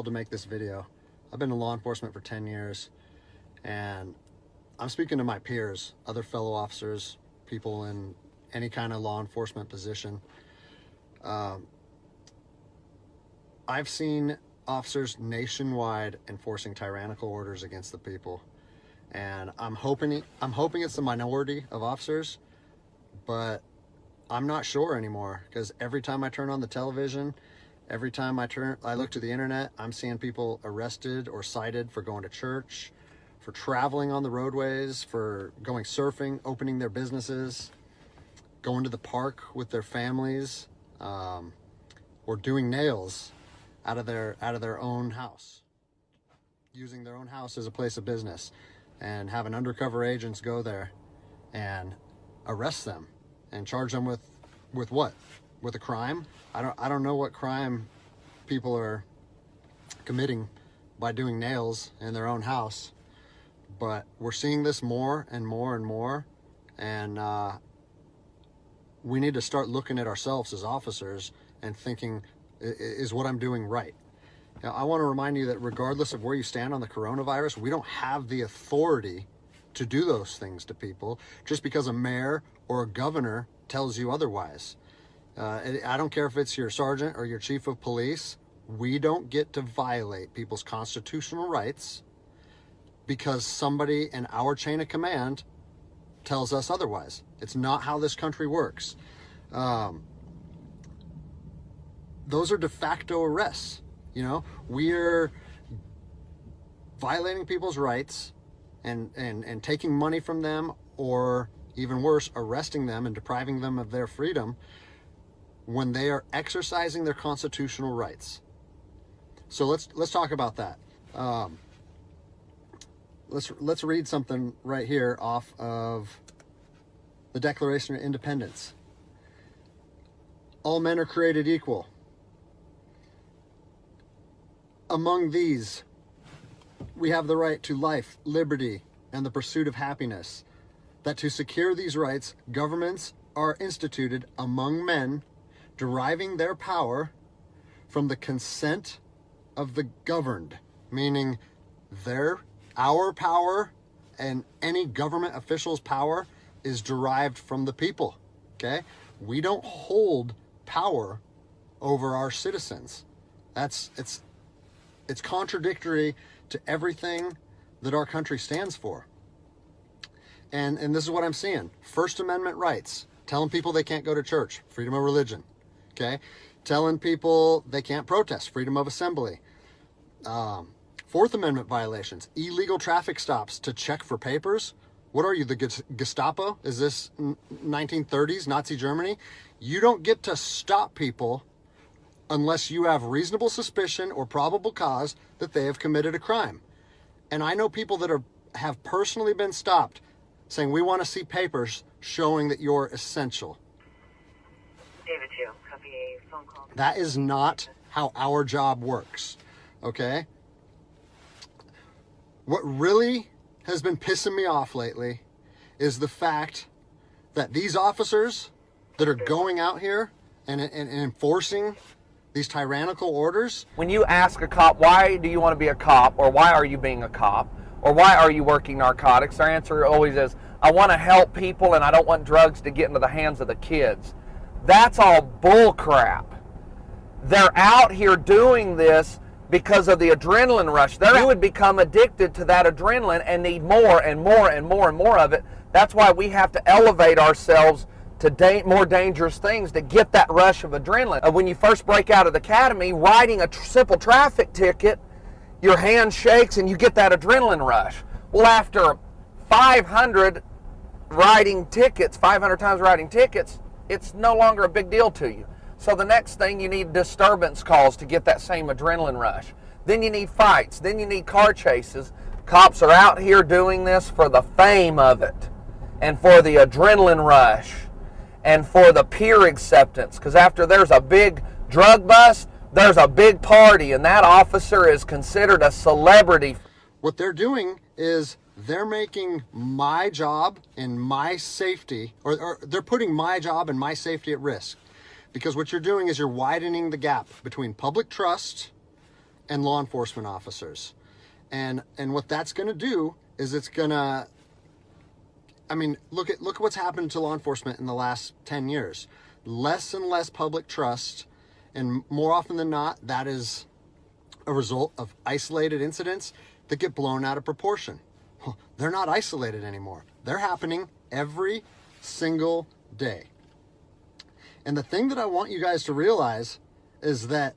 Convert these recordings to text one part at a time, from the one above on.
to make this video. I've been in law enforcement for 10 years, and I'm speaking to my peers, other fellow officers, people in any kind of law enforcement position. I've seen officers nationwide enforcing tyrannical orders against the people, and I'm hoping it's the minority of officers, but I'm not sure anymore, because every time I turn on the television, every time I look to the internet, I'm seeing people arrested or cited for going to church, for traveling on the roadways, for going surfing, opening their businesses, going to the park with their families, or doing nails out of their own house, using their own house as a place of business, and having undercover agents go there and arrest them and charge them with what? With a crime? I don't know what crime people are committing by doing nails in their own house, but we're seeing this more and more and more, and we need to start looking at ourselves as officers and thinking, is what I'm doing right? Now, I want to remind you that regardless of where you stand on the coronavirus, we don't have the authority to do those things to people just because a mayor or a governor tells you otherwise. I don't care if it's your sergeant or your chief of police. We don't get to violate people's constitutional rights because somebody in our chain of command tells us otherwise. It's not how this country works. Those are de facto arrests. You know, we're violating people's rights and taking money from them, or even worse, arresting them and depriving them of their freedom when they are exercising their constitutional rights. So let's talk about that. Let's read something right here off of the Declaration of Independence. All men are created equal. Among these, we have the right to life, liberty, and the pursuit of happiness. That to secure these rights, governments are instituted among men, deriving their power from the consent of the governed, meaning our power and any government official's power is derived from the people. Okay? We don't hold power over our citizens. It's contradictory to everything that our country stands for. And this is what I'm seeing. First Amendment rights, telling people they can't go to church, freedom of religion. Okay? Telling people they can't protest, freedom of assembly. Fourth Amendment violations, illegal traffic stops to check for papers. What are you, the Gestapo? Is this 1930s Nazi Germany? You don't get to stop people unless you have reasonable suspicion or probable cause that they have committed a crime. And I know people that have personally been stopped saying, we want to see papers showing that you're essential. David 2, copy a phone call. That is not how our job works, okay? What really has been pissing me off lately is the fact that these officers that are going out here and enforcing these tyrannical orders. When you ask a cop, why do you want to be a cop, or why are you being a cop, or why are you working narcotics, their answer always is, I want to help people and I don't want drugs to get into the hands of the kids. That's all bull crap. They're out here doing this because of the adrenaline rush. They would become addicted to that adrenaline and need more and more and more and more of it. That's why we have to elevate ourselves to more dangerous things to get that rush of adrenaline. When you first break out of the academy, writing a simple traffic ticket, your hand shakes and you get that adrenaline rush. Well, after 500 times writing tickets, it's no longer a big deal to you. So the next thing, you need disturbance calls to get that same adrenaline rush. Then you need fights. Then you need car chases. Cops are out here doing this for the fame of it, and for the adrenaline rush, and for the peer acceptance. Because after there's a big drug bust, there's a big party, and that officer is considered a celebrity. What they're doing is they're making my job and my safety, or they're putting my job and my safety at risk. Because what you're doing is you're widening the gap between public trust and law enforcement officers. And what that's going to do is it's going to, I mean, look at what's happened to law enforcement in the last 10 years. Less and less public trust, and more often than not, that is a result of isolated incidents that get blown out of proportion. They're not isolated anymore. They're happening every single day. And the thing that I want you guys to realize is that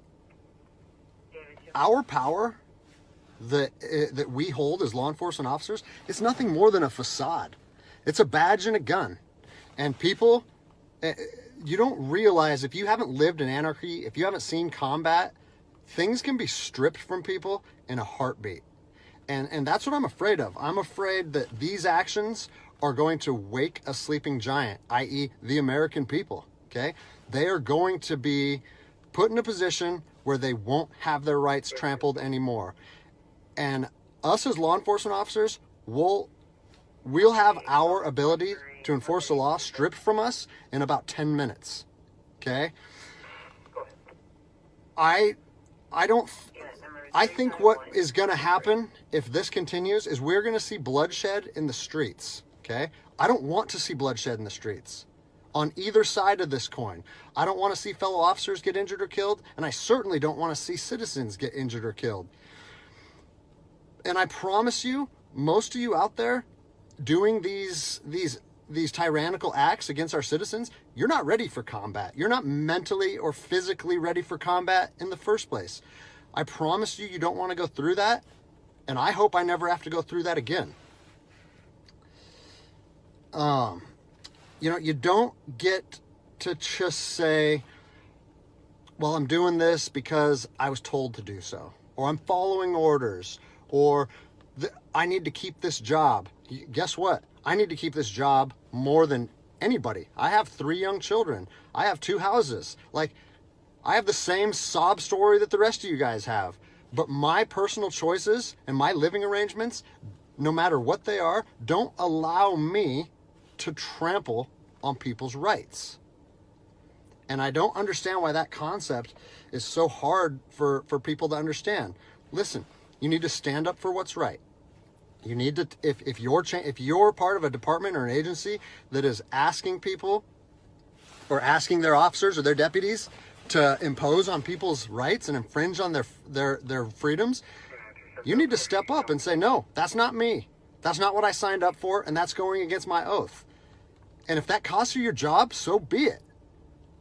our power that we hold as law enforcement officers is nothing more than a facade. It's a badge and a gun. And people, you don't realize, if you haven't lived in anarchy, if you haven't seen combat, things can be stripped from people in a heartbeat. And that's what I'm afraid of. I'm afraid that these actions are going to wake a sleeping giant, i.e. the American people, okay? They are going to be put in a position where they won't have their rights trampled anymore. And us as law enforcement officers, we'll have our ability to enforce the law stripped from us in about 10 minutes, okay? I think what is going to happen if this continues is we're going to see bloodshed in the streets, okay? I don't want to see bloodshed in the streets on either side of this coin. I don't want to see fellow officers get injured or killed, and I certainly don't want to see citizens get injured or killed. And I promise you, most of you out there doing these tyrannical acts against our citizens, you're not ready for combat. You're not mentally or physically ready for combat in the first place. I promise you, you don't want to go through that, and I hope I never have to go through that again. You know, you don't get to just say, well, I'm doing this because I was told to do so, or I'm following orders, or I need to keep this job. Guess what? I need to keep this job more than anybody. I have 3 young children. I have 2 houses. Like, I have the same sob story that the rest of you guys have. But my personal choices and my living arrangements, no matter what they are, don't allow me to trample on people's rights. And I don't understand why that concept is so hard for people to understand. Listen, you need to stand up for what's right. You need to, if you're part of a department or an agency that is asking people or asking their officers or their deputies to impose on people's rights and infringe on their freedoms, you need to step up and say, no, that's not me. That's not what I signed up for, and that's going against my oath. And if that costs you your job, so be it.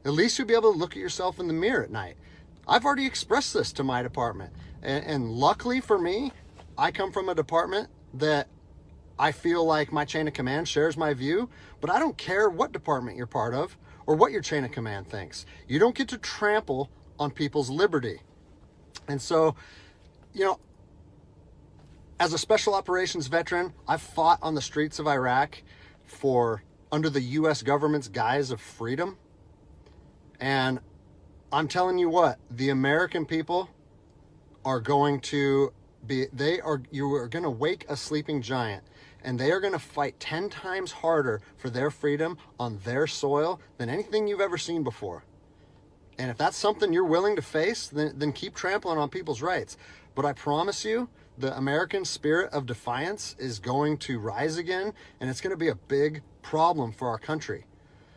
At least you'll be able to look at yourself in the mirror at night. I've already expressed this to my department. And luckily for me, I come from a department that I feel like my chain of command shares my view, but I don't care what department you're part of or what your chain of command thinks. You don't get to trample on people's liberty. And so, you know, as a special operations veteran, I've fought on the streets of Iraq under the U.S. government's guise of freedom. And I'm telling you what, the American people are going to you are going to wake a sleeping giant, and they are going to fight 10 times harder for their freedom on their soil than anything you've ever seen before. And if that's something you're willing to face, then keep trampling on people's rights. But I promise you, the American spirit of defiance is going to rise again, and it's going to be a big problem for our country.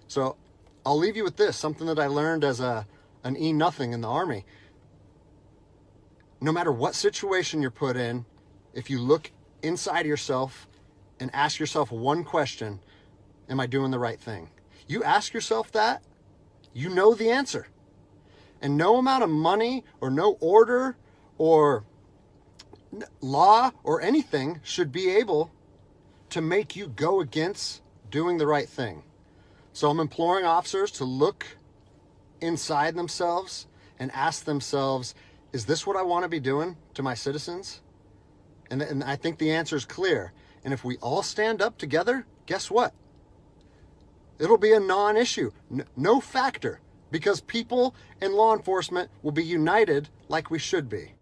So I'll leave you with this, something that I learned as an E-nothing in the Army. No matter what situation you're put in, if you look inside yourself and ask yourself one question, am I doing the right thing? You ask yourself that, you know the answer. And no amount of money or no order or law or anything should be able to make you go against doing the right thing. So I'm imploring officers to look inside themselves and ask themselves, is this what I want to be doing to my citizens? And I think the answer is clear. And if we all stand up together, guess what? It'll be a non-issue, no factor, because people and law enforcement will be united like we should be.